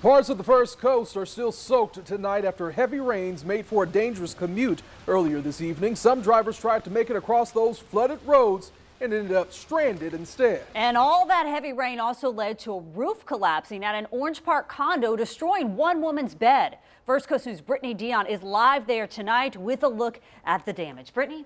Parts of the First Coast are still soaked tonight after heavy rains made for a dangerous commute earlier this evening. Some drivers tried to make it across those flooded roads and ended up stranded instead. And all that heavy rain also led to a roof collapsing at an Orange Park condo, destroying one woman's bed. First Coast News' Brittany Dion is live there tonight with a look at the damage. Brittany?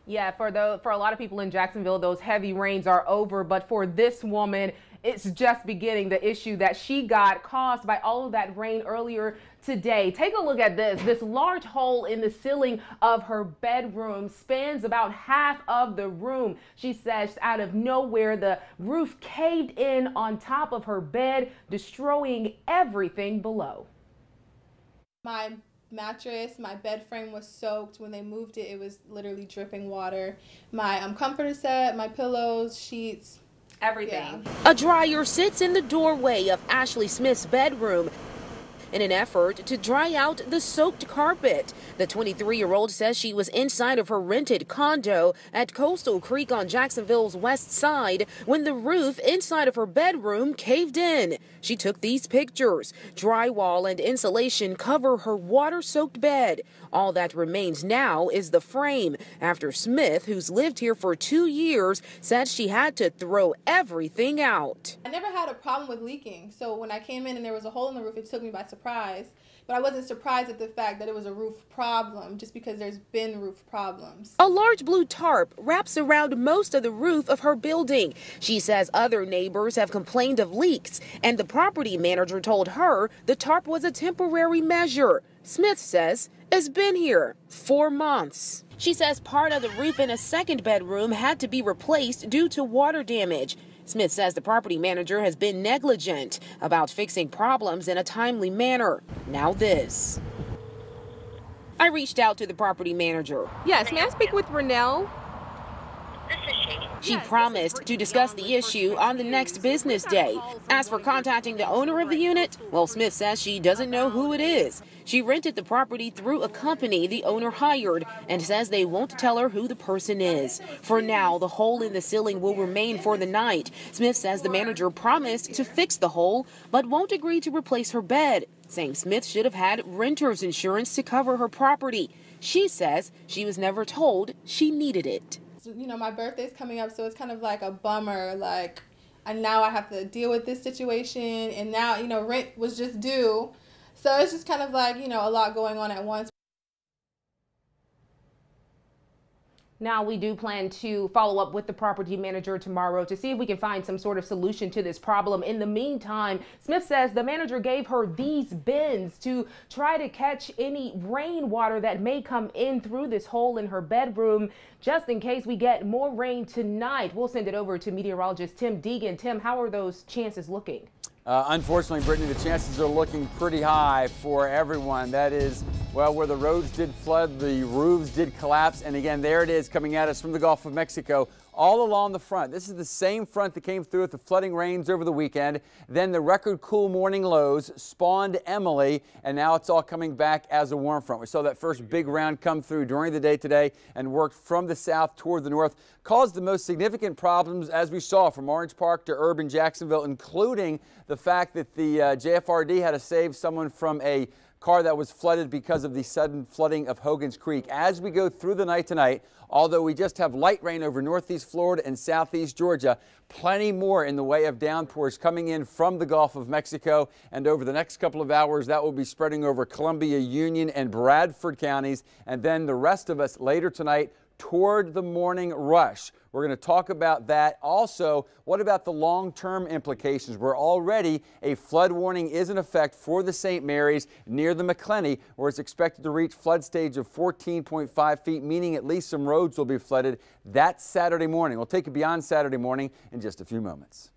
Yeah, for a lot of people in Jacksonville, those heavy rains are over. But for this woman, it's just beginning. The issue that she got caused by all of that rain earlier today. Take a look at this. This large hole in the ceiling of her bedroom spans about half of the room. She says out of nowhere, the roof caved in on top of her bed, destroying everything below. My mattress, my bed frame was soaked. When they moved it, it was literally dripping water. My comforter set, my pillows, sheets, everything. Yeah. A dryer sits in the doorway of Ashley Smith's bedroom in an effort to dry out the soaked carpet. The 23-year-old says she was inside of her rented condo at Coastal Creek on Jacksonville's west side when the roof inside of her bedroom caved in. She took these pictures. Drywall and insulation cover her water-soaked bed. All that remains now is the frame after Smith, who's lived here for 2 years, said she had to throw everything out. I never had a problem with leaking, so when I came in and there was a hole in the roof, it took me by surprise. But I wasn't surprised at the fact that it was a roof problem, just because there's been roof problems. A large blue tarp wraps around most of the roof of her building. She says other neighbors have complained of leaks, and the property manager told her the tarp was a temporary measure. Smith says it's been here 4 months. She says part of the roof in a second bedroom had to be replaced due to water damage. Smith says the property manager has been negligent about fixing problems in a timely manner. Now this. I reached out to the property manager. Yes, may I speak with Renelle? She promised to discuss the issue on the next business day. As for contacting the owner of the unit, well, Smith says she doesn't know who it is. She rented the property through a company the owner hired and says they won't tell her who the person is. For now, the hole in the ceiling will remain for the night. Smith says the manager promised to fix the hole, but won't agree to replace her bed, saying Smith should have had renter's insurance to cover her property. She says she was never told she needed it. You know, my birthday's coming up, so it's kind of like a bummer, like, and now I have to deal with this situation, and now, you know, rent was just due, so it's just kind of like, you know, a lot going on at once. Now, we do plan to follow up with the property manager tomorrow to see if we can find some sort of solution to this problem. In the meantime, Smith says the manager gave her these bins to try to catch any rainwater that may come in through this hole in her bedroom, just in case we get more rain tonight. We'll send it over to meteorologist Tim Deegan. Tim, how are those chances looking? Unfortunately, Brittany, the chances are looking pretty high for everyone. That is, well, where the roads did flood, the roofs did collapse. And again, there it is coming at us from the Gulf of Mexico all along the front. This is the same front that came through with the flooding rains over the weekend. Then the record cool morning lows spawned Emily, and now it's all coming back as a warm front. We saw that first big round come through during the day today and worked from the south toward the north, caused the most significant problems, as we saw, from Orange Park to urban Jacksonville, including the fact that the JFRD had to save someone from a car that was flooded because of the sudden flooding of Hogan's Creek. As we go through the night tonight, although we just have light rain over northeast Florida and southeast Georgia, plenty more in the way of downpours coming in from the Gulf of Mexico. And over the next couple of hours, that will be spreading over Columbia, Union, and Bradford counties. And then the rest of us later tonight toward the morning rush. We're going to talk about that. Also, what about the long-term implications, where already a flood warning is in effect for the St. Mary's near the McClenny, where it's expected to reach flood stage of 14.5 feet, meaning at least some roads will be flooded. That's Saturday morning. We'll take you beyond Saturday morning in just a few moments.